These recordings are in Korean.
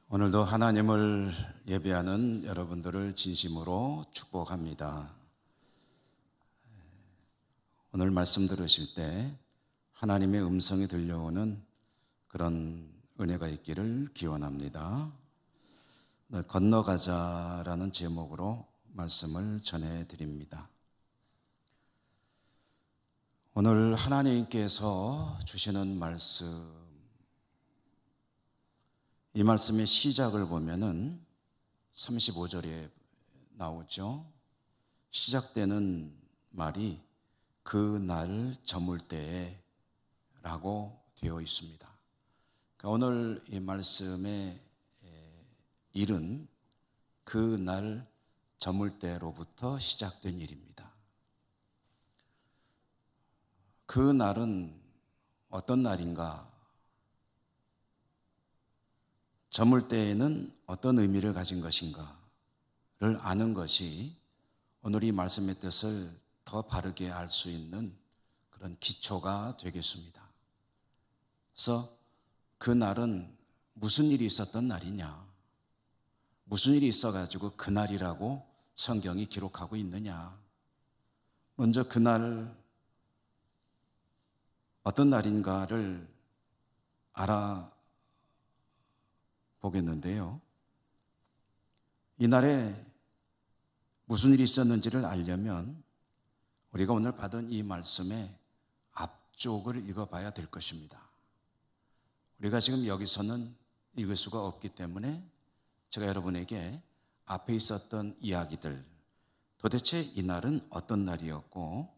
오늘도 하나님을 예배하는 여러분들을 진심으로 축복합니다. 오늘 말씀 들으실 때 하나님의 음성이 들려오는 그런 은혜가 있기를 기원합니다. 건너가자라는 제목으로 말씀을 전해드립니다. 오늘 하나님께서 주시는 말씀, 이 말씀의 시작을 보면은 35절에 나오죠. 시작되는 말이 그 날 저물 때에 라고 되어 있습니다. 그러니까 오늘 이 말씀의 일은 그 날 저물 때로부터 시작된 일입니다. 그 날은 어떤 날인가? 저물 때에는 어떤 의미를 가진 것인가를 아는 것이 오늘 이 말씀의 뜻을 더 바르게 알 수 있는 그런 기초가 되겠습니다. 그래서 그 날은 무슨 일이 있었던 날이냐? 무슨 일이 있어가지고 그 날이라고 성경이 기록하고 있느냐? 먼저 그 날 어떤 날인가를 알아보겠는데요. 이날에 무슨 일이 있었는지를 알려면 우리가 오늘 받은 이 말씀의 앞쪽을 읽어봐야 될 것입니다. 우리가 지금 여기서는 읽을 수가 없기 때문에 제가 여러분에게 앞에 있었던 이야기들, 도대체 이날은 어떤 날이었고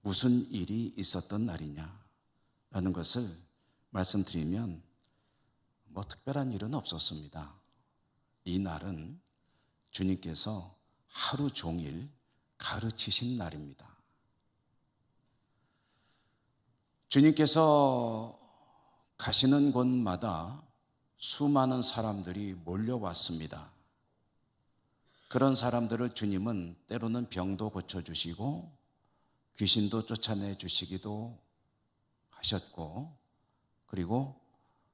무슨 일이 있었던 날이냐라는 것을 말씀드리면 특별한 일은 없었습니다. 이 날은 주님께서 하루 종일 가르치신 날입니다. 주님께서 가시는 곳마다 수많은 사람들이 몰려왔습니다. 그런 사람들을 주님은 때로는 병도 고쳐주시고 귀신도 쫓아내 주시기도 하셨고, 그리고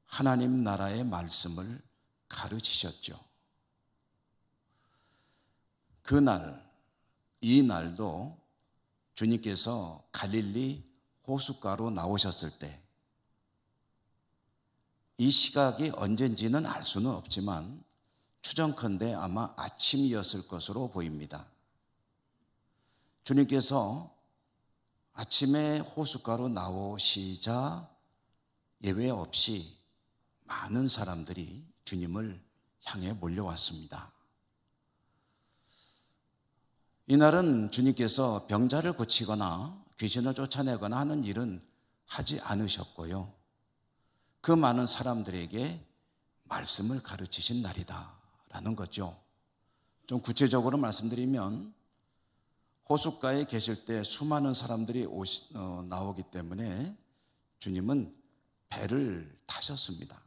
하나님 나라의 말씀을 가르치셨죠. 그날, 이 날도 주님께서 갈릴리 호숫가로 나오셨을 때, 이 시각이 언젠지는 알 수는 없지만 추정컨대 아마 아침이었을 것으로 보입니다. 주님께서 아침에 호숫가로 나오시자 예외 없이 많은 사람들이 주님을 향해 몰려왔습니다. 이날은 주님께서 병자를 고치거나 귀신을 쫓아내거나 하는 일은 하지 않으셨고요. 그 많은 사람들에게 말씀을 가르치신 날이다라는 거죠. 좀 구체적으로 말씀드리면 호숫가에 계실 때 수많은 사람들이 나오기 때문에 주님은 배를 타셨습니다.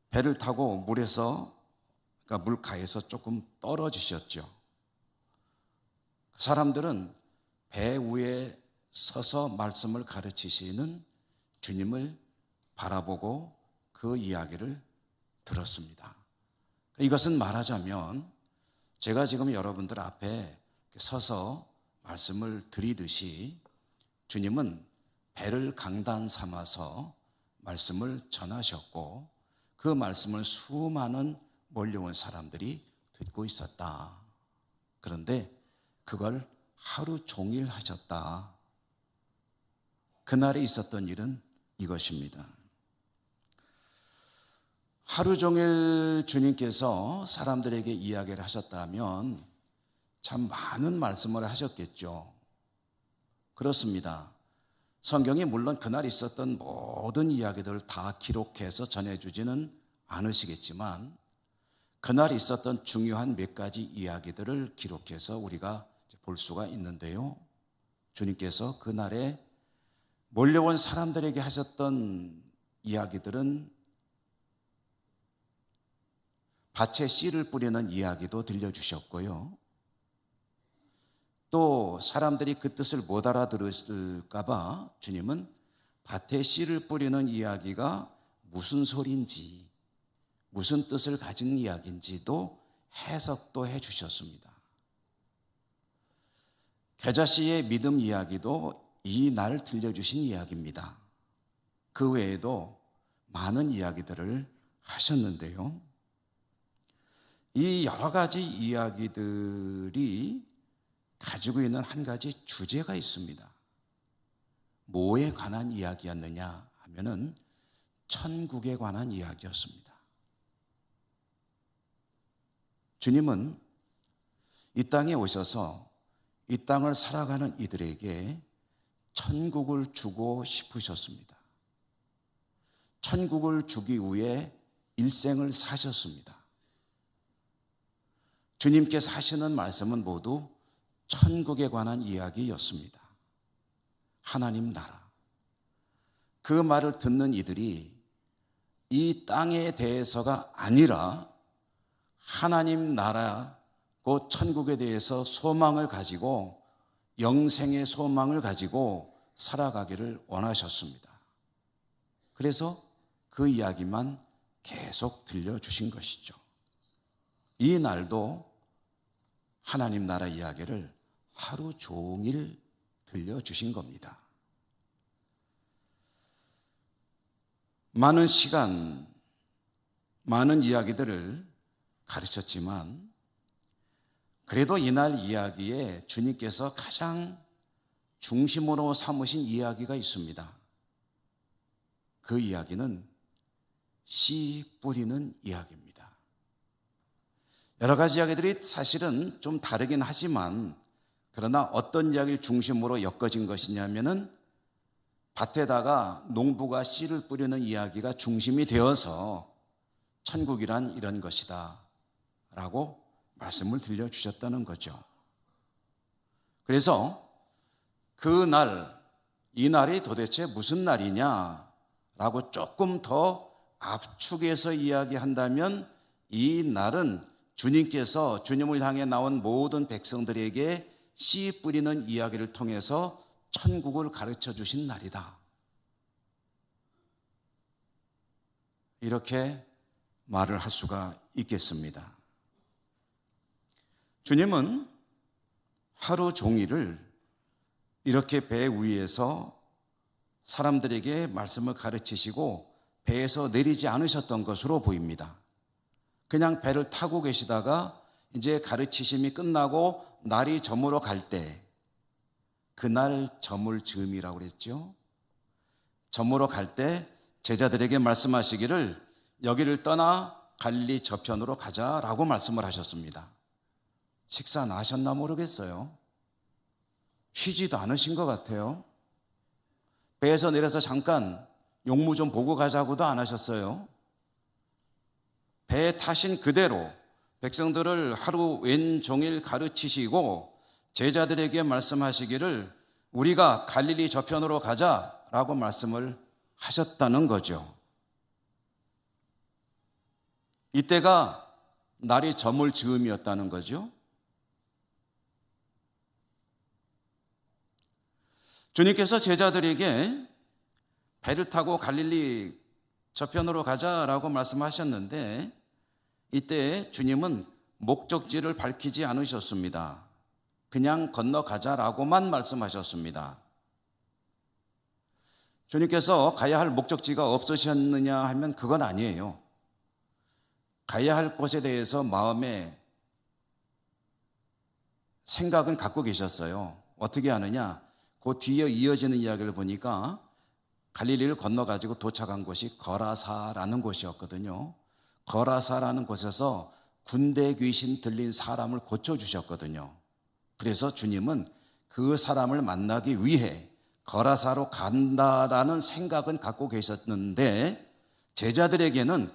배를 타고 그러니까 물가에서 조금 떨어지셨죠. 사람들은 배 위에 서서 말씀을 가르치시는 주님을 바라보고 그 이야기를 들었습니다. 이것은 말하자면 제가 지금 여러분들 앞에 서서 말씀을 드리듯이 주님은 배를 강단 삼아서 말씀을 전하셨고 그 말씀을 수많은 몰려온 사람들이 듣고 있었다. 그런데 그걸 하루 종일 하셨다. 그날에 있었던 일은 이것입니다. 하루 종일 주님께서 사람들에게 이야기를 하셨다면 참 많은 말씀을 하셨겠죠. 그렇습니다. 성경이 물론 그날 있었던 모든 이야기들을 다 기록해서 전해주지는 않으시겠지만 그날 있었던 중요한 몇 가지 이야기들을 기록해서 우리가 볼 수가 있는데요. 주님께서 그날에 몰려온 사람들에게 하셨던 이야기들은 밭에 씨를 뿌리는 이야기도 들려주셨고요. 또 사람들이 그 뜻을 못 알아들을까 봐 주님은 밭에 씨를 뿌리는 이야기가 무슨 소리인지, 무슨 뜻을 가진 이야기인지도 해석도 해 주셨습니다. 계자씨의 믿음 이야기도 이 날 들려주신 이야기입니다. 그 외에도 많은 이야기들을 하셨는데요. 이 여러 가지 이야기들이 가지고 있는 한 가지 주제가 있습니다. 뭐에 관한 이야기였느냐 하면은 천국에 관한 이야기였습니다. 주님은 이 땅에 오셔서 이 땅을 살아가는 이들에게 천국을 주고 싶으셨습니다. 천국을 주기 위해 일생을 사셨습니다. 주님께서 하시는 말씀은 모두 천국에 관한 이야기였습니다. 하나님 나라. 그 말을 듣는 이들이 이 땅에 대해서가 아니라 하나님 나라, 그 천국에 대해서 소망을 가지고 영생의 소망을 가지고 살아가기를 원하셨습니다. 그래서 그 이야기만 계속 들려주신 것이죠. 이 날도 하나님 나라 이야기를 하루 종일 들려주신 겁니다. 많은 시간, 많은 이야기들을 가르쳤지만 그래도 이날 이야기에 주님께서 가장 중심으로 삼으신 이야기가 있습니다. 그 이야기는 씨 뿌리는 이야기입니다. 여러 가지 이야기들이 사실은 좀 다르긴 하지만 그러나 어떤 이야기를 중심으로 엮어진 것이냐면은 밭에다가 농부가 씨를 뿌리는 이야기가 중심이 되어서 천국이란 이런 것이다 라고 말씀을 들려주셨다는 거죠. 그래서 그 날, 이 날이 도대체 무슨 날이냐라고 조금 더 압축해서 이야기한다면 이 날은 주님께서 주님을 향해 나온 모든 백성들에게 씨 뿌리는 이야기를 통해서 천국을 가르쳐 주신 날이다. 이렇게 말을 할 수가 있겠습니다. 주님은 하루 종일을 이렇게 배 위에서 사람들에게 말씀을 가르치시고 배에서 내리지 않으셨던 것으로 보입니다. 그냥 배를 타고 계시다가 이제 가르치심이 끝나고 날이 저물어 갈 때, 그날 저물 즈음이라고 그랬죠. 저물어 갈 때 제자들에게 말씀하시기를 여기를 떠나 갈릴리 저편으로 가자라고 말씀을 하셨습니다. 식사 나셨나 모르겠어요. 쉬지도 않으신 것 같아요. 배에서 내려서 잠깐 용무 좀 보고 가자고도 안 하셨어요. 배에 타신 그대로 백성들을 하루 왼종일 가르치시고 제자들에게 말씀하시기를 우리가 갈릴리 저편으로 가자라고 말씀을 하셨다는 거죠. 이때가 날이 저물 즈음이었다는 거죠. 주님께서 제자들에게 배를 타고 갈릴리 저편으로 가자라고 말씀하셨는데 이때 주님은 목적지를 밝히지 않으셨습니다. 그냥 건너가자라고만 말씀하셨습니다. 주님께서 가야 할 목적지가 없으셨느냐 하면 그건 아니에요. 가야 할 곳에 대해서 마음에 생각은 갖고 계셨어요. 어떻게 하느냐? 그 뒤에 이어지는 이야기를 보니까 갈릴리를 건너가지고 도착한 곳이 거라사라는 곳이었거든요. 거라사라는 곳에서 군대 귀신 들린 사람을 고쳐주셨거든요. 그래서 주님은 그 사람을 만나기 위해 거라사로 간다라는 생각은 갖고 계셨는데 제자들에게는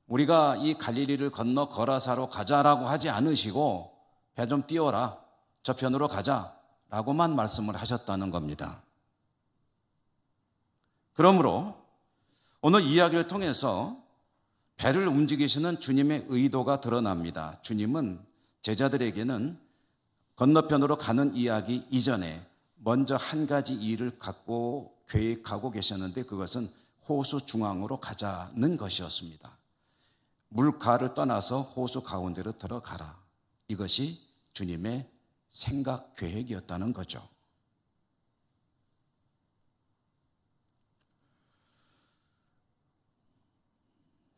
우리가 이 갈릴리를 건너 거라사로 가자라고 하지 않으시고 배 좀 띄워라, 저편으로 가자라고만 말씀을 하셨다는 겁니다. 그러므로 오늘 이야기를 통해서 배를 움직이시는 주님의 의도가 드러납니다. 주님은 제자들에게는 건너편으로 가는 이야기 이전에 먼저 한 가지 일을 갖고 계획하고 계셨는데 그것은 호수 중앙으로 가자는 것이었습니다. 물가를 떠나서 호수 가운데로 들어가라. 이것이 주님의 생각 계획이었다는 거죠.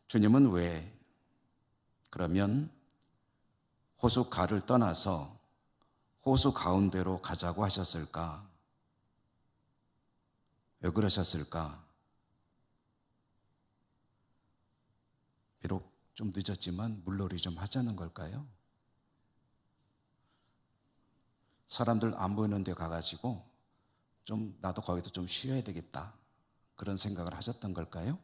주님은 왜 그러면 호숫가를 떠나서 호수 가운데로 가자고 하셨을까? 왜 그러셨을까? 비록 좀 늦었지만 물놀이 좀 하자는 걸까요? 사람들 안 보이는 데 가가지고 좀 나도 거기서 좀 쉬어야 되겠다, 그런 생각을 하셨던 걸까요?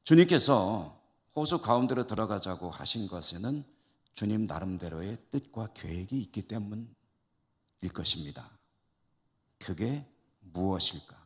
주님께서 호수 가운데로 들어가자고 하신 것에는 주님 나름대로의 뜻과 계획이 있기 때문일 것입니다. 그게 무엇일까?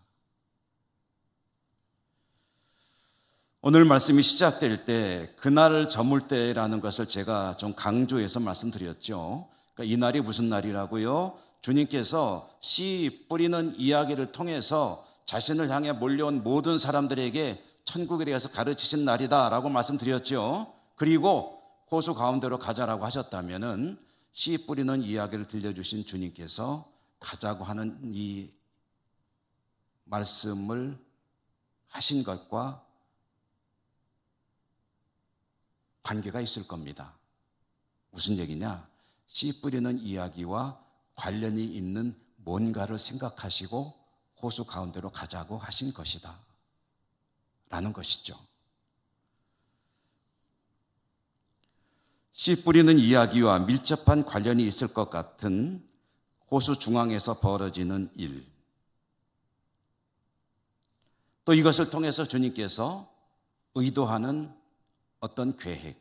오늘 말씀이 시작될 때 그날을 저물 때라는 것을 제가 좀 강조해서 말씀드렸죠. 그러니까 이 날이 무슨 날이라고요? 주님께서 씨 뿌리는 이야기를 통해서 자신을 향해 몰려온 모든 사람들에게 천국에 대해서 가르치신 날이다라고 말씀드렸죠. 그리고 호수 가운데로 가자라고 하셨다면은 씨 뿌리는 이야기를 들려주신 주님께서 가자고 하는 이 말씀을 하신 것과 관계가 있을 겁니다. 무슨 얘기냐? 씨 뿌리는 이야기와 관련이 있는 뭔가를 생각하시고 호수 가운데로 가자고 하신 것이다 라는 것이죠. 씨 뿌리는 이야기와 밀접한 관련이 있을 것 같은 호수 중앙에서 벌어지는 일, 또 이것을 통해서 주님께서 의도하는 어떤 계획,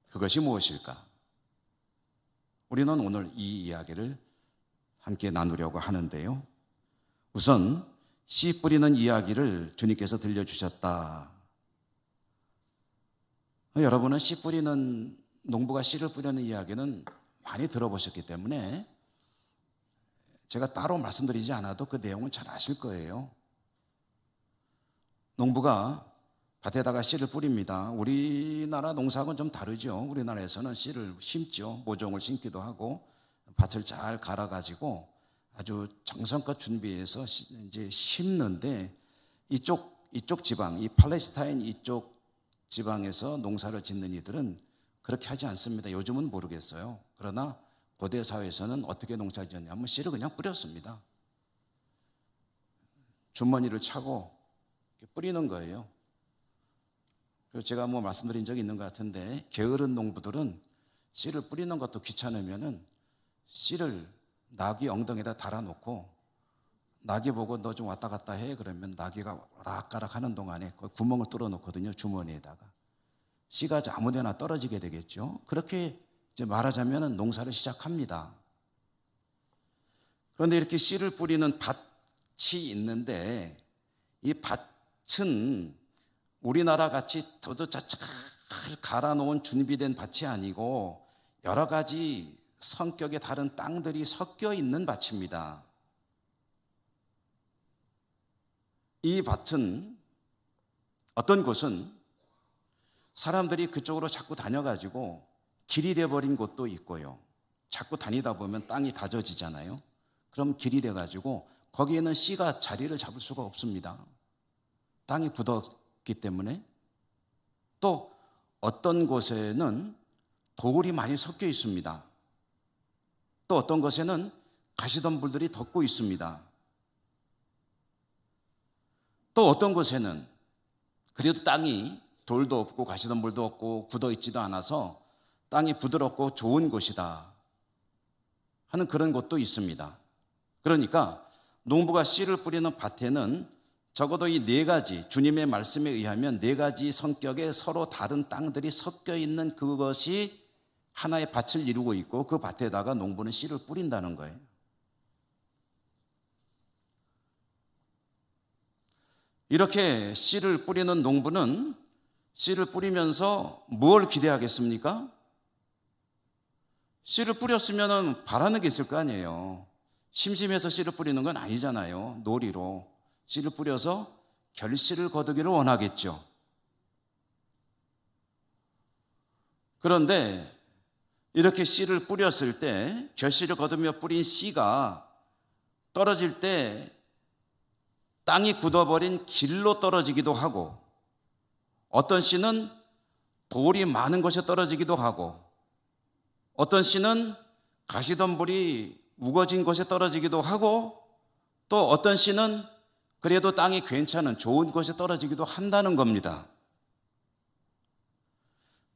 그것이 무엇일까? 우리는 오늘 이 이야기를 함께 나누려고 하는데요. 우선 씨 뿌리는 이야기를 주님께서 들려주셨다. 여러분은 씨 뿌리는, 농부가 씨를 뿌리는 이야기는 많이 들어보셨기 때문에 제가 따로 말씀드리지 않아도 그 내용은 잘 아실 거예요. 농부가 밭에다가 씨를 뿌립니다. 우리나라 농사하고는 좀 다르죠. 우리나라에서는 씨를 심죠. 모종을 심기도 하고 밭을 잘 갈아가지고 아주 정성껏 준비해서 이제 심는데, 이쪽 지방, 이 팔레스타인 이쪽 지방에서 농사를 짓는 이들은 그렇게 하지 않습니다. 요즘은 모르겠어요. 그러나 고대 사회에서는 어떻게 농사를 지었냐면 씨를 그냥 뿌렸습니다. 주머니를 차고 이렇게 뿌리는 거예요. 그래서 제가 말씀드린 적이 있는 것 같은데, 게으른 농부들은 씨를 뿌리는 것도 귀찮으면은 씨를 나귀 엉덩이에다 달아놓고 나귀 보고 너 좀 왔다 갔다 해, 그러면 나귀가 오락가락 하는 동안에 그 구멍을 뚫어 놓거든요, 주머니에다가. 씨가 아무데나 떨어지게 되겠죠. 그렇게 이제 말하자면 농사를 시작합니다. 그런데 이렇게 씨를 뿌리는 밭이 있는데, 이 밭은 우리나라 같이 잘 갈아놓은 준비된 밭이 아니고 여러 가지 성격의 다른 땅들이 섞여 있는 밭입니다. 이 밭은 어떤 곳은 사람들이 그쪽으로 자꾸 다녀가지고 길이 돼버린 곳도 있고요. 자꾸 다니다 보면 땅이 다져지잖아요. 그럼 길이 돼가지고 거기에는 씨가 자리를 잡을 수가 없습니다. 땅이 굳었기 때문에. 또 어떤 곳에는 돌이 많이 섞여 있습니다. 또 어떤 곳에는 가시덤불들이 덮고 있습니다. 또 어떤 곳에는 그래도 땅이 돌도 없고 가시덤불도 없고 굳어 있지도 않아서 땅이 부드럽고 좋은 곳이다 하는 그런 곳도 있습니다. 그러니까 농부가 씨를 뿌리는 밭에는 적어도 이 네 가지, 주님의 말씀에 의하면 네 가지 성격의 서로 다른 땅들이 섞여 있는 그것이 하나의 밭을 이루고 있고, 그 밭에다가 농부는 씨를 뿌린다는 거예요. 이렇게 씨를 뿌리는 농부는 씨를 뿌리면서 뭘 기대하겠습니까? 씨를 뿌렸으면 바라는 게 있을 거 아니에요. 심심해서 씨를 뿌리는 건 아니잖아요. 놀이로 씨를 뿌려서 결실을 거두기를 원하겠죠. 그런데 이렇게 씨를 뿌렸을 때 결실을 거두며 뿌린 씨가 떨어질 때 땅이 굳어버린 길로 떨어지기도 하고, 어떤 씨는 돌이 많은 곳에 떨어지기도 하고, 어떤 씨는 가시덤불이 우거진 곳에 떨어지기도 하고, 또 어떤 씨는 그래도 땅이 괜찮은 좋은 곳에 떨어지기도 한다는 겁니다.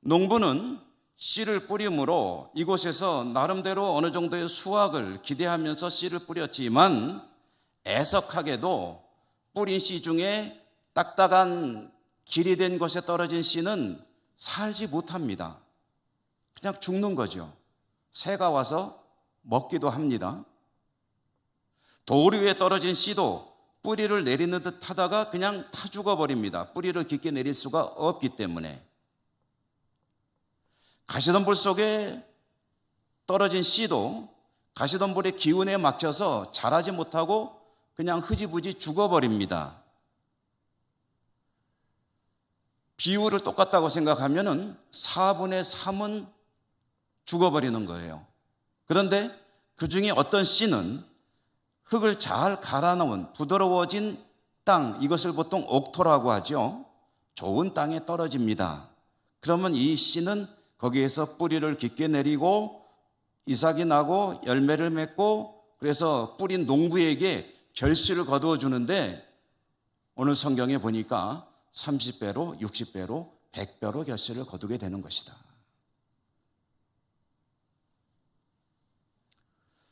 농부는 씨를 뿌림으로 이곳에서 나름대로 어느 정도의 수확을 기대하면서 씨를 뿌렸지만, 애석하게도 뿌린 씨 중에 딱딱한 길이 된 곳에 떨어진 씨는 살지 못합니다. 그냥 죽는 거죠. 새가 와서 먹기도 합니다. 돌 위에 떨어진 씨도 뿌리를 내리는 듯 하다가 그냥 타 죽어버립니다. 뿌리를 깊게 내릴 수가 없기 때문에. 가시덤불 속에 떨어진 씨도 가시덤불의 기운에 막혀서 자라지 못하고 그냥 흐지부지 죽어버립니다. 비율을 똑같다고 생각하면 4분의 3은 죽어버리는 거예요. 그런데 그 중에 어떤 씨는 흙을 잘 갈아놓은 부드러워진 땅, 이것을 보통 옥토라고 하죠. 좋은 땅에 떨어집니다. 그러면 이 씨는 거기에서 뿌리를 깊게 내리고 이삭이 나고 열매를 맺고, 그래서 뿌린 농부에게 결실을 거두어 주는데, 오늘 성경에 보니까 30배로 60배로 100배로 결실을 거두게 되는 것이다.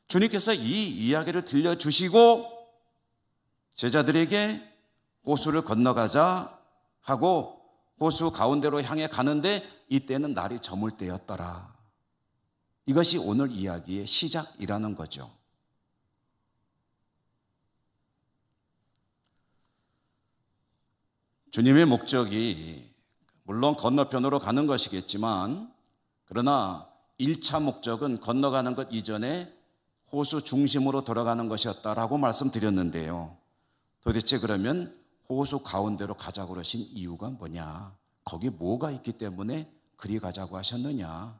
주님께서 이 이야기를 들려주시고 제자들에게 호수를 건너가자 하고 호수 가운데로 향해 가는데, 이때는 날이 저물 때였더라. 이것이 오늘 이야기의 시작이라는 거죠. 주님의 목적이 물론 건너편으로 가는 것이겠지만, 그러나 1차 목적은 건너가는 것 이전에 호수 중심으로 돌아가는 것이었다라고 말씀드렸는데요. 도대체 그러면 호수 가운데로 가자고 그러신 이유가 뭐냐? 거기 뭐가 있기 때문에 그리 가자고 하셨느냐?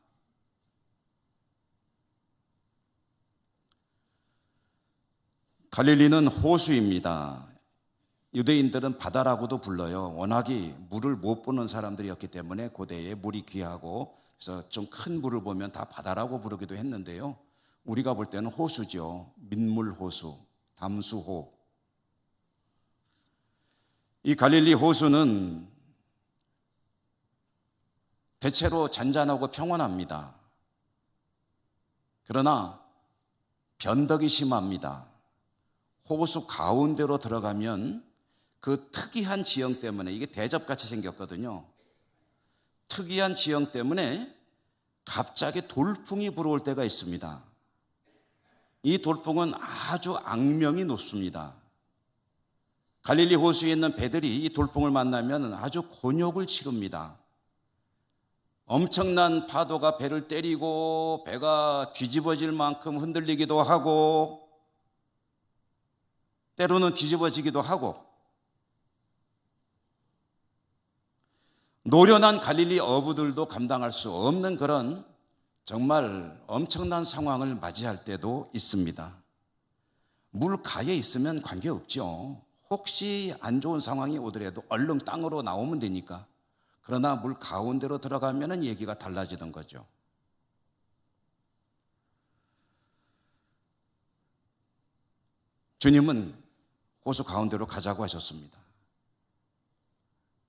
갈릴리는 호수입니다. 유대인들은 바다라고도 불러요. 워낙이 물을 못 보는 사람들이었기 때문에 고대에 물이 귀하고, 그래서 좀 큰 물을 보면 다 바다라고 부르기도 했는데요. 우리가 볼 때는 호수죠. 민물호수, 담수호. 이 갈릴리 호수는 대체로 잔잔하고 평온합니다. 그러나 변덕이 심합니다. 호수 가운데로 들어가면 그 특이한 지형 때문에, 이게 대접같이 생겼거든요. 특이한 지형 때문에 갑자기 돌풍이 불어올 때가 있습니다. 이 돌풍은 아주 악명이 높습니다. 갈릴리 호수에 있는 배들이 이 돌풍을 만나면 아주 곤욕을 치릅니다. 엄청난 파도가 배를 때리고 배가 뒤집어질 만큼 흔들리기도 하고, 때로는 뒤집어지기도 하고, 노련한 갈릴리 어부들도 감당할 수 없는 그런 정말 엄청난 상황을 맞이할 때도 있습니다. 물 가에 있으면 관계없죠. 혹시 안 좋은 상황이 오더라도 얼른 땅으로 나오면 되니까. 그러나 물 가운데로 들어가면 얘기가 달라지던 거죠. 주님은 호수 가운데로 가자고 하셨습니다.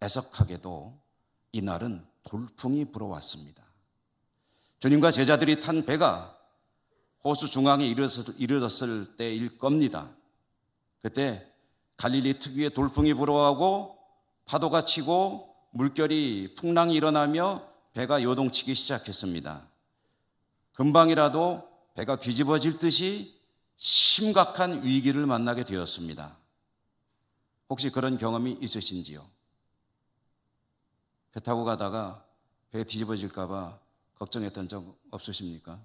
애석하게도 이날은 돌풍이 불어왔습니다. 주님과 제자들이 탄 배가 호수 중앙에 이르렀을 때일 겁니다. 그때 갈릴리 특유의 돌풍이 불어오고 파도가 치고 물결이 풍랑이 일어나며 배가 요동치기 시작했습니다. 금방이라도 배가 뒤집어질 듯이 심각한 위기를 만나게 되었습니다. 혹시 그런 경험이 있으신지요? 배 타고 가다가 배 뒤집어질까 봐 걱정했던 적 없으십니까?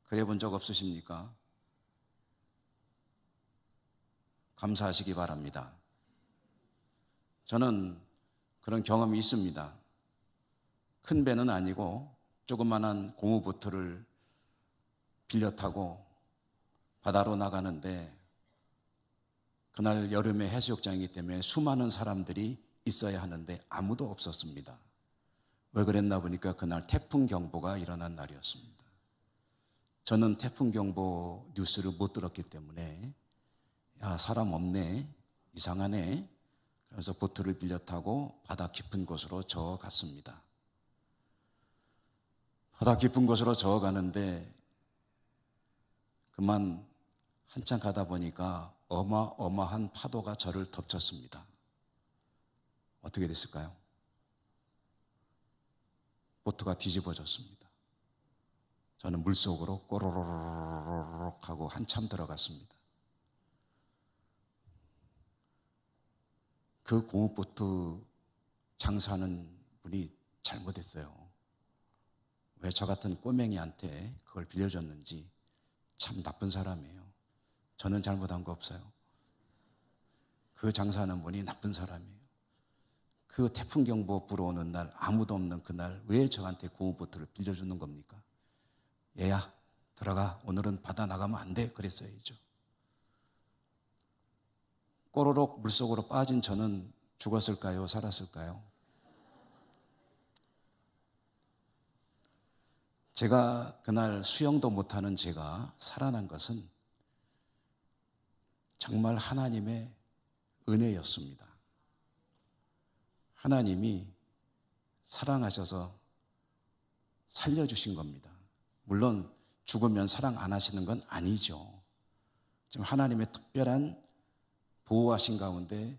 그래 본 적 없으십니까? 감사하시기 바랍니다. 저는 그런 경험이 있습니다. 큰 배는 아니고 조그만한 고무보트를 빌려 타고 바다로 나가는데 그날 여름에 해수욕장이기 때문에 수많은 사람들이 있어야 하는데 아무도 없었습니다. 왜 그랬나 보니까 그날 태풍 경보가 일어난 날이었습니다. 저는 태풍 경보 뉴스를 못 들었기 때문에 야, 사람 없네, 이상하네. 그래서 보트를 빌려 타고 바다 깊은 곳으로 저어갔습니다. 바다 깊은 곳으로 저어가는데 그만 한참 가다 보니까 어마어마한 파도가 저를 덮쳤습니다. 어떻게 됐을까요? 보트가 뒤집어졌습니다. 저는 물속으로 꼬로로록 하고 한참 들어갔습니다. 그 고무보트 장사하는 분이 잘못했어요. 왜 저 같은 꼬맹이한테 그걸 빌려줬는지 참 나쁜 사람이에요. 저는 잘못한 거 없어요. 그 장사하는 분이 나쁜 사람이에요. 그 태풍 경보 불어오는 날, 아무도 없는 그날 왜 저한테 고무보트를 빌려주는 겁니까? 얘야, 들어가. 오늘은 바다 나가면 안 돼. 그랬어야죠. 꼬로록 물속으로 빠진 저는 죽었을까요? 살았을까요? 제가 그날 수영도 못하는 제가 살아난 것은 정말 하나님의 은혜였습니다. 하나님이 사랑하셔서 살려주신 겁니다. 물론 죽으면 사랑 안 하시는 건 아니죠. 지금 하나님의 특별한 보호하신 가운데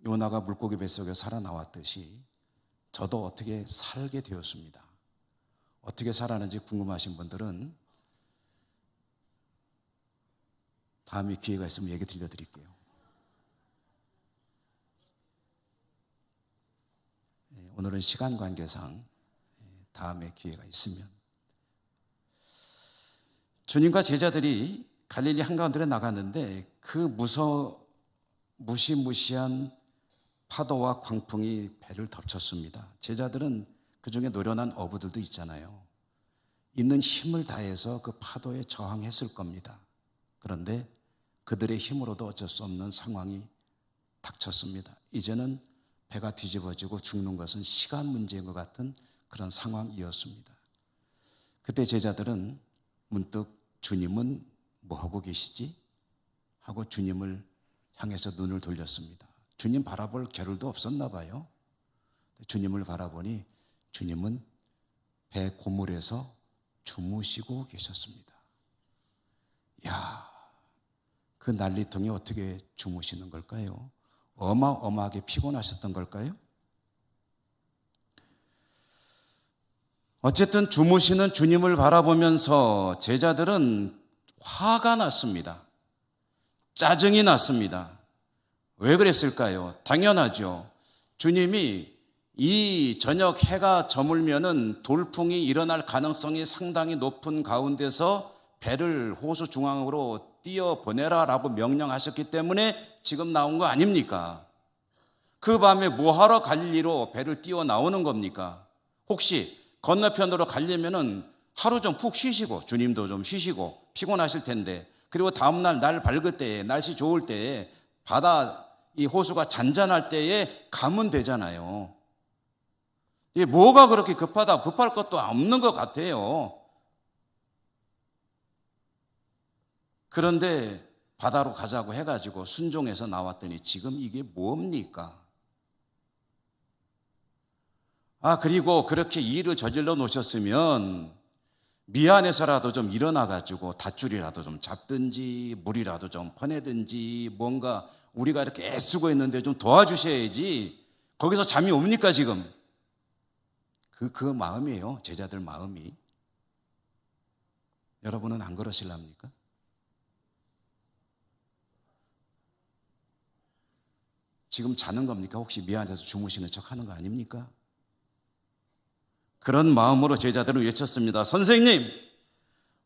요나가 물고기 뱃속에 살아나왔듯이 저도 어떻게 살게 되었습니다. 어떻게 살았는지 궁금하신 분들은 다음에 기회가 있으면 얘기 들려드릴게요. 오늘은 시간 관계상 다음에 기회가 있으면. 주님과 제자들이 갈릴리 한가운데로 나갔는데 그 무시무시한 파도와 광풍이 배를 덮쳤습니다. 제자들은 그중에 노련한 어부들도 있잖아요. 있는 힘을 다해서 그 파도에 저항했을 겁니다. 그런데 그들의 힘으로도 어쩔 수 없는 상황이 닥쳤습니다. 이제는 배가 뒤집어지고 죽는 것은 시간 문제인 것 같은 그런 상황이었습니다. 그때 제자들은 문득 주님은 뭐하고 계시지? 하고 주님을 향해서 눈을 돌렸습니다. 주님 바라볼 겨를도 없었나 봐요. 주님을 바라보니 주님은 배 고물에서 주무시고 계셨습니다. 야, 그 난리통에 어떻게 주무시는 걸까요? 어마어마하게 피곤하셨던 걸까요? 어쨌든 주무시는 주님을 바라보면서 제자들은 화가 났습니다. 짜증이 났습니다. 왜 그랬을까요? 당연하죠. 주님이 이 저녁 해가 저물면은 돌풍이 일어날 가능성이 상당히 높은 가운데서 배를 호수 중앙으로 띄어보내라라고 명령하셨기 때문에 지금 나온 거 아닙니까? 그 밤에 뭐하러 갈릴리로 배를 띄워 나오는 겁니까? 혹시 건너편으로 가려면은 하루 좀 푹 쉬시고 주님도 좀 쉬시고 피곤하실 텐데 그리고 다음날 날 밝을 때에 날씨 좋을 때에 바다 이 호수가 잔잔할 때에 가면 되잖아요. 이게 뭐가 그렇게 급하다? 급할 것도 없는 것 같아요. 그런데 바다로 가자고 해가지고 순종해서 나왔더니 지금 이게 뭡니까? 그리고 그렇게 일을 저질러 놓으셨으면 미안해서라도 좀 일어나가지고 닷줄이라도 좀 잡든지 물이라도 좀 퍼내든지 뭔가 우리가 이렇게 애쓰고 있는데 좀 도와주셔야지 거기서 잠이 옵니까 지금? 그 마음이에요. 제자들 마음이. 여러분은 안 그러실랍니까? 지금 자는 겁니까? 혹시 미안해서 주무시는 척 하는 거 아닙니까? 그런 마음으로 제자들은 외쳤습니다. 선생님,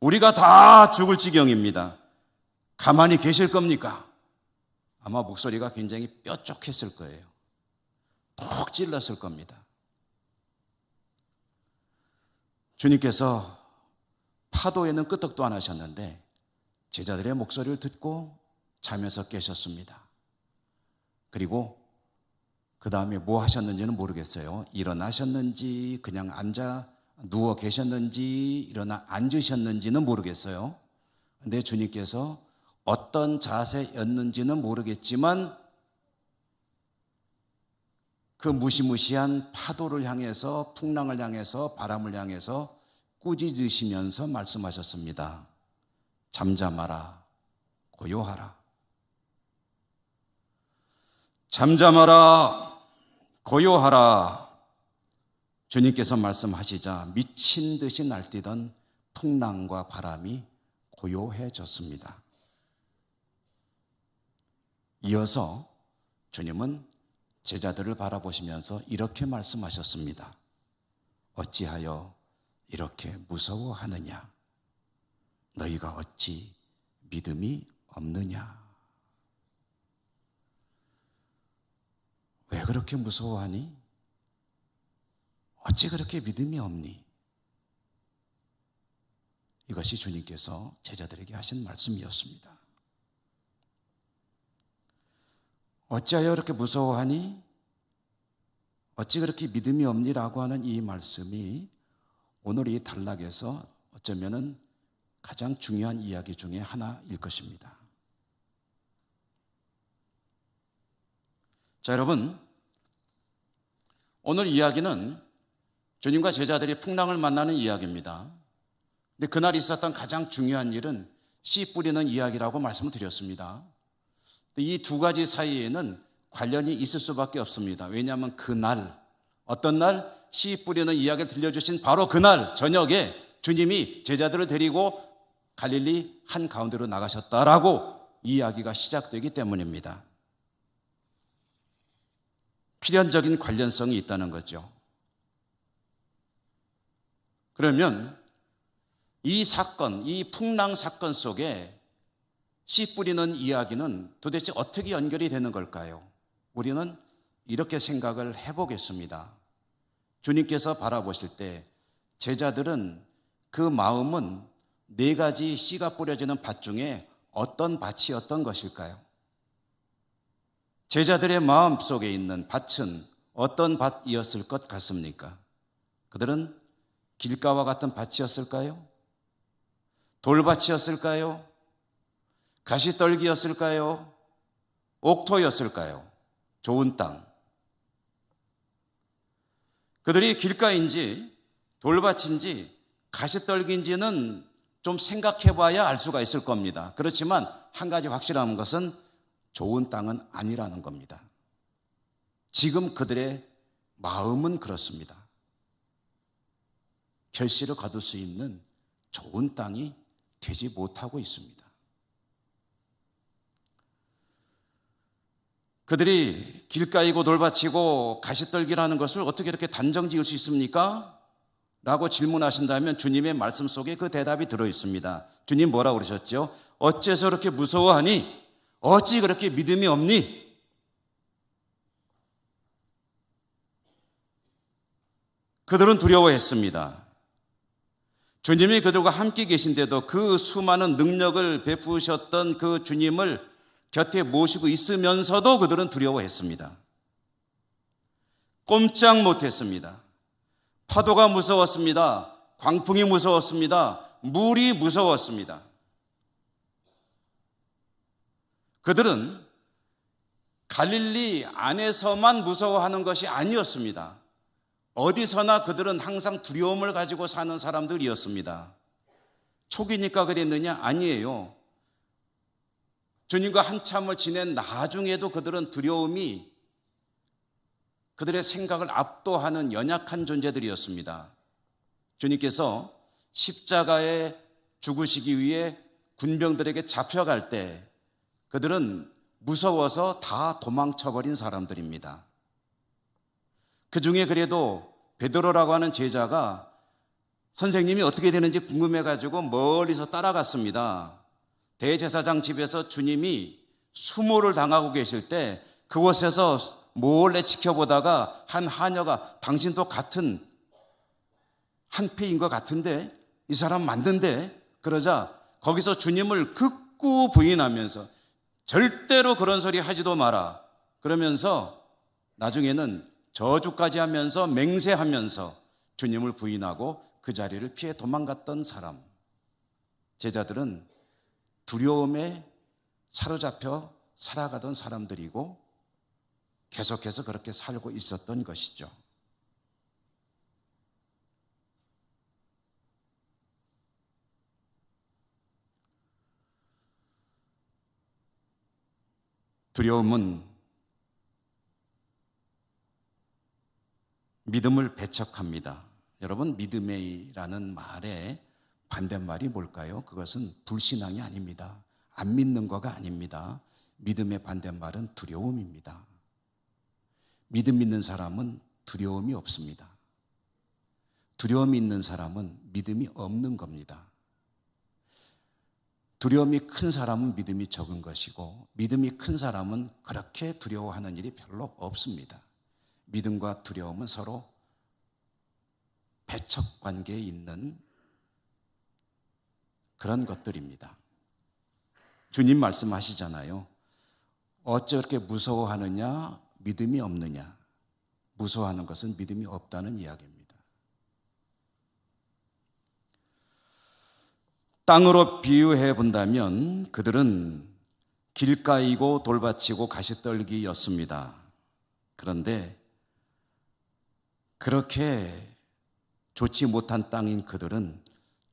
우리가 다 죽을 지경입니다. 가만히 계실 겁니까? 아마 목소리가 굉장히 뾰족했을 거예요. 푹 찔렀을 겁니다. 주님께서 파도에는 끄떡도 안 하셨는데 제자들의 목소리를 듣고 잠에서 깨셨습니다. 그리고 그 다음에 뭐 하셨는지는 모르겠어요. 일어나셨는지 그냥 누워 계셨는지 일어나 앉으셨는지는 모르겠어요. 근데 주님께서 어떤 자세였는지는 모르겠지만 그 무시무시한 파도를 향해서, 풍랑을 향해서, 바람을 향해서 꾸짖으시면서 말씀하셨습니다. 잠잠하라, 고요하라. 잠잠하라, 고요하라. 주님께서 말씀하시자 미친 듯이 날뛰던 풍랑과 바람이 고요해졌습니다. 이어서 주님은 제자들을 바라보시면서 이렇게 말씀하셨습니다. 어찌하여 이렇게 무서워하느냐? 너희가 어찌 믿음이 없느냐? 왜 그렇게 무서워하니? 어찌 그렇게 믿음이 없니? 이것이 주님께서 제자들에게 하신 말씀이었습니다. 어찌하여 그렇게 무서워하니? 어찌 그렇게 믿음이 없니라고 하는 이 말씀이 오늘 이 단락에서 어쩌면은 가장 중요한 이야기 중에 하나일 것입니다. 자, 여러분, 오늘 이야기는 주님과 제자들이 풍랑을 만나는 이야기입니다. 근데 그날 있었던 가장 중요한 일은 씨 뿌리는 이야기라고 말씀을 드렸습니다. 이 두 가지 사이에는 관련이 있을 수밖에 없습니다. 왜냐하면 그날, 어떤 날 씨 뿌리는 이야기를 들려주신 바로 그날 저녁에 주님이 제자들을 데리고 갈릴리 한가운데로 나가셨다라고 이야기가 시작되기 때문입니다. 필연적인 관련성이 있다는 거죠. 그러면 이 사건, 이 풍랑 사건 속에 씨 뿌리는 이야기는 도대체 어떻게 연결이 되는 걸까요? 우리는 이렇게 생각을 해보겠습니다. 주님께서 바라보실 때 제자들은 그 마음은 네 가지 씨가 뿌려지는 밭 중에 어떤 밭이었던 것일까요? 제자들의 마음 속에 있는 밭은 어떤 밭이었을 것 같습니까? 그들은 길가와 같은 밭이었을까요? 돌밭이었을까요? 가시떨기였을까요? 옥토였을까요? 좋은 땅. 그들이 길가인지 돌밭인지 가시떨기인지는 좀 생각해 봐야 알 수가 있을 겁니다. 그렇지만 한 가지 확실한 것은 좋은 땅은 아니라는 겁니다. 지금 그들의 마음은 그렇습니다. 결실을 거둘 수 있는 좋은 땅이 되지 못하고 있습니다. 그들이 길가이고 돌밭이고 가시떨기라는 것을 어떻게 이렇게 단정 지을 수 있습니까? 라고 질문하신다면 주님의 말씀 속에 그 대답이 들어있습니다. 주님 뭐라고 그러셨죠? 어째서 그렇게 무서워하니? 어찌 그렇게 믿음이 없니? 그들은 두려워했습니다. 주님이 그들과 함께 계신데도 그 수많은 능력을 베푸셨던 그 주님을 곁에 모시고 있으면서도 그들은 두려워했습니다. 꼼짝 못했습니다. 파도가 무서웠습니다. 광풍이 무서웠습니다. 물이 무서웠습니다. 그들은 갈릴리 안에서만 무서워하는 것이 아니었습니다. 어디서나 그들은 항상 두려움을 가지고 사는 사람들이었습니다. 초기니까 그랬느냐? 아니에요. 주님과 한참을 지낸 나중에도 그들은 두려움이 그들의 생각을 압도하는 연약한 존재들이었습니다. 주님께서 십자가에 죽으시기 위해 군병들에게 잡혀갈 때 그들은 무서워서 다 도망쳐버린 사람들입니다. 그 중에 그래도 베드로라고 하는 제자가 선생님이 어떻게 되는지 궁금해가지고 멀리서 따라갔습니다. 대제사장 집에서 주님이 수모를 당하고 계실 때 그곳에서 몰래 지켜보다가 한 하녀가 당신도 같은 한패인 것 같은데 이 사람 맞는데 그러자 거기서 주님을 극구 부인하면서 절대로 그런 소리 하지도 마라 그러면서 나중에는 저주까지 하면서 맹세하면서 주님을 부인하고 그 자리를 피해 도망갔던 사람. 제자들은 두려움에 사로잡혀 살아가던 사람들이고 계속해서 그렇게 살고 있었던 것이죠. 두려움은 믿음을 배척합니다. 여러분, 믿음이라는 말의 반대말이 뭘까요? 그것은 불신앙이 아닙니다. 안 믿는 거가 아닙니다. 믿음의 반대말은 두려움입니다. 믿음 있는 사람은 두려움이 없습니다. 두려움이 있는 사람은 믿음이 없는 겁니다. 두려움이 큰 사람은 믿음이 적은 것이고 믿음이 큰 사람은 그렇게 두려워하는 일이 별로 없습니다. 믿음과 두려움은 서로 배척 관계에 있는 그런 것들입니다. 주님 말씀하시잖아요. 어째 그렇게 무서워하느냐? 믿음이 없느냐? 무서워하는 것은 믿음이 없다는 이야기입니다. 땅으로 비유해 본다면 그들은 길가이고 돌밭이고 가시떨기였습니다. 그런데 그렇게 좋지 못한 땅인 그들은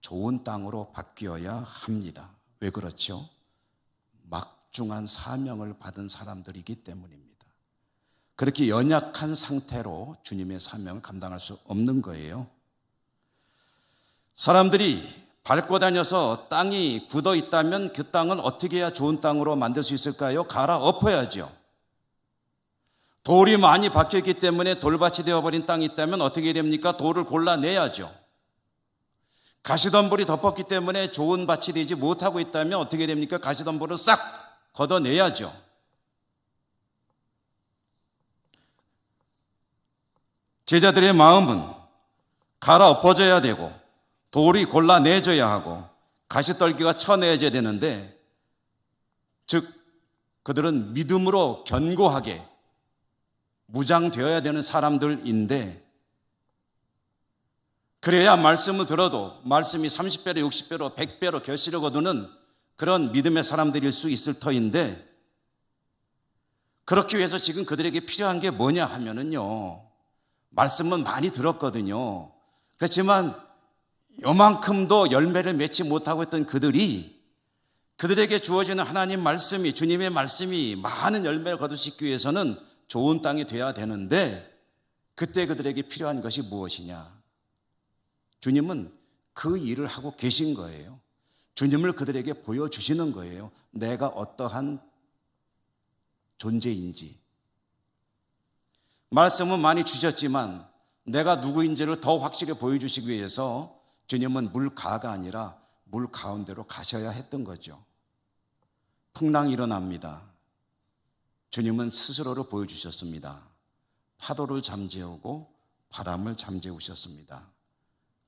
좋은 땅으로 바뀌어야 합니다. 왜 그렇죠? 막중한 사명을 받은 사람들이기 때문입니다. 그렇게 연약한 상태로 주님의 사명을 감당할 수 없는 거예요. 사람들이 밟고 다녀서 땅이 굳어 있다면 그 땅은 어떻게 해야 좋은 땅으로 만들 수 있을까요? 갈아엎어야죠. 돌이 많이 박혀있기 때문에 돌밭이 되어버린 땅이 있다면 어떻게 됩니까? 돌을 골라내야죠. 가시덤불이 덮었기 때문에 좋은 밭이 되지 못하고 있다면 어떻게 됩니까? 가시덤불을 싹 걷어내야죠. 제자들의 마음은 갈아엎어져야 되고 돌이 골라내줘야 하고 가시떨기가 쳐내줘야 되는데, 즉 그들은 믿음으로 견고하게 무장되어야 되는 사람들인데, 그래야 말씀을 들어도 말씀이 30배로 60배로 100배로 결실을 거두는 그런 믿음의 사람들일 수 있을 터인데, 그렇기 위해서 지금 그들에게 필요한 게 뭐냐 하면은요, 말씀은 많이 들었거든요. 그렇지만 요만큼도 열매를 맺지 못하고 있던 그들에게 주어지는 하나님 말씀이, 주님의 말씀이 많은 열매를 거둘 수 있기 위해서는 좋은 땅이 돼야 되는데, 그때 그들에게 필요한 것이 무엇이냐? 주님은 그 일을 하고 계신 거예요. 주님을 그들에게 보여주시는 거예요. 내가 어떠한 존재인지. 말씀은 많이 주셨지만 내가 누구인지를 더 확실히 보여주시기 위해서 주님은 물가가 아니라 물 가운데로 가셔야 했던 거죠. 풍랑이 일어납니다. 주님은 스스로를 보여주셨습니다. 파도를 잠재우고 바람을 잠재우셨습니다.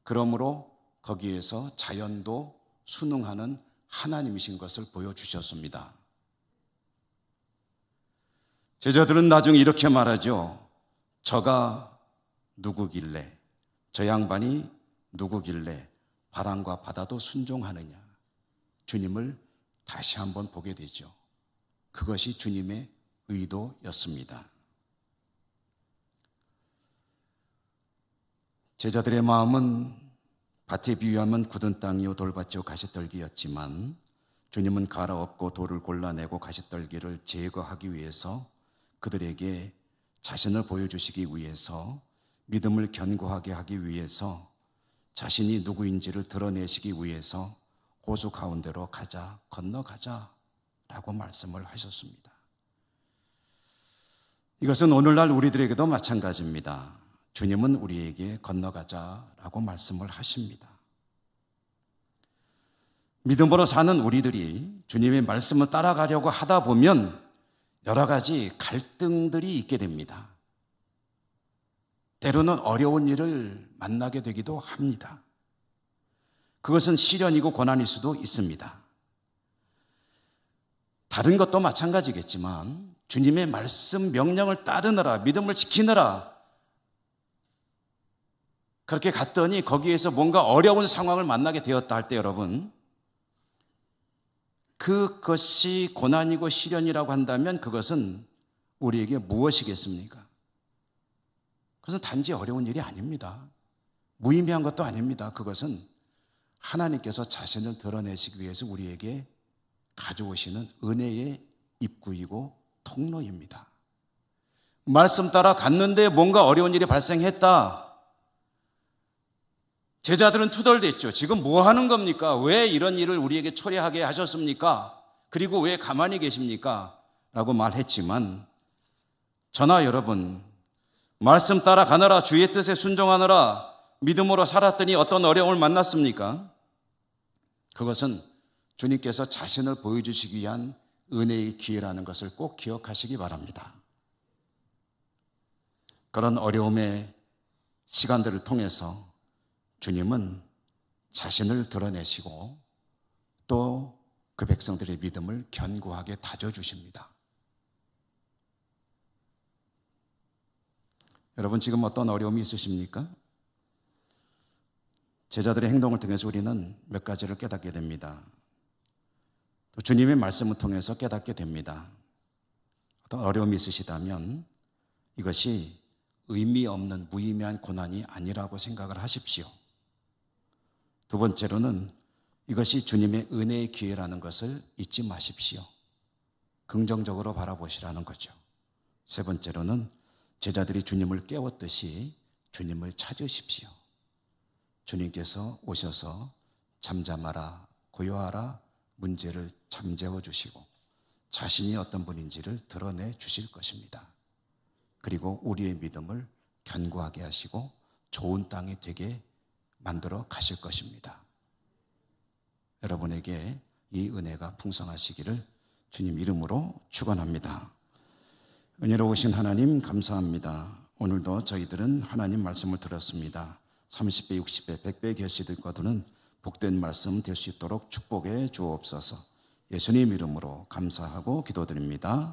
그러므로 거기에서 자연도 순응하는 하나님이신 것을 보여주셨습니다. 제자들은 나중에 이렇게 말하죠. 저가 누구길래, 저 양반이 누구길래 바람과 바다도 순종하느냐. 주님을 다시 한번 보게 되죠. 그것이 주님의 의도였습니다. 제자들의 마음은 밭에 비유하면 굳은 땅이요 돌밭이요 가시떨기였지만, 주님은 갈아엎고 돌을 골라내고 가시떨기를 제거하기 위해서 그들에게 자신을 보여주시기 위해서, 믿음을 견고하게 하기 위해서, 자신이 누구인지를 드러내시기 위해서 호수 가운데로 가자, 건너가자 라고 말씀을 하셨습니다. 이것은 오늘날 우리들에게도 마찬가지입니다. 주님은 우리에게 건너가자라고 말씀을 하십니다. 믿음으로 사는 우리들이 주님의 말씀을 따라가려고 하다 보면 여러 가지 갈등들이 있게 됩니다. 때로는 어려운 일을 만나게 되기도 합니다. 그것은 시련이고 고난일 수도 있습니다. 다른 것도 마찬가지겠지만 주님의 말씀 명령을 따르느라, 믿음을 지키느라 그렇게 갔더니 거기에서 뭔가 어려운 상황을 만나게 되었다 할 때 여러분, 그것이 고난이고 시련이라고 한다면 그것은 우리에게 무엇이겠습니까? 그것은 단지 어려운 일이 아닙니다. 무의미한 것도 아닙니다. 그것은 하나님께서 자신을 드러내시기 위해서 우리에게 가져오시는 은혜의 입구이고 통로입니다. 말씀 따라 갔는데 뭔가 어려운 일이 발생했다. 제자들은 투덜댔죠. 지금 뭐 하는 겁니까? 왜 이런 일을 우리에게 초래하게 하셨습니까? 그리고 왜 가만히 계십니까? 라고 말했지만 저나 여러분, 말씀 따라 가느라, 주의 뜻에 순종하느라 믿음으로 살았더니 어떤 어려움을 만났습니까? 그것은 주님께서 자신을 보여주시기 위한 은혜의 기회라는 것을 꼭 기억하시기 바랍니다. 그런 어려움의 시간들을 통해서 주님은 자신을 드러내시고 또 그 백성들의 믿음을 견고하게 다져주십니다. 여러분, 지금 어떤 어려움이 있으십니까? 제자들의 행동을 통해서 우리는 몇 가지를 깨닫게 됩니다. 또 주님의 말씀을 통해서 깨닫게 됩니다. 어떤 어려움이 있으시다면 이것이 의미 없는 무의미한 고난이 아니라고 생각을 하십시오. 두 번째로는 이것이 주님의 은혜의 기회라는 것을 잊지 마십시오. 긍정적으로 바라보시라는 거죠. 세 번째로는 제자들이 주님을 깨웠듯이 주님을 찾으십시오. 주님께서 오셔서 잠잠하라, 고요하라 문제를 잠재워 주시고 자신이 어떤 분인지를 드러내 주실 것입니다. 그리고 우리의 믿음을 견고하게 하시고 좋은 땅이 되게 만들어 가실 것입니다. 여러분에게 이 은혜가 풍성하시기를 주님 이름으로 축원합니다. 은혜로우신 하나님 감사합니다. 오늘도 저희들은 하나님 말씀을 들었습니다. 30배, 60배, 100배 결실을 거두는 복된 말씀 될 수 있도록 축복해 주옵소서. 예수님 이름으로 감사하고 기도드립니다.